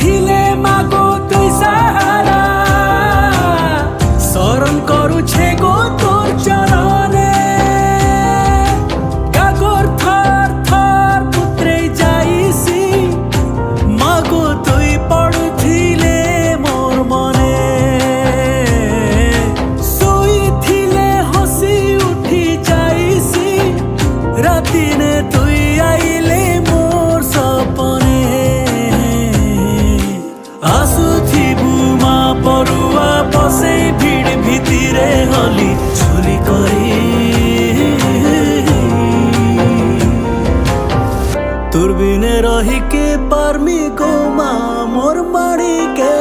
ଥିଲେ মাগো তুই সাহারা শরণ করুছে গো তোর চরণে কাগর থর থর পুত্রে যাইছি মাগো তুই পড়ুছিলে মোর মনে শুইছিলে হসি উঠি যাইছি রাতিনে তুই আইলে মোর সপনে আসুথিবু মা পড়ুয়া বসে ভিড় ভিতিরে হলি ঝুলি করি তোর বিনে রহিকে পারমি গো মা মোর মাড়ি কে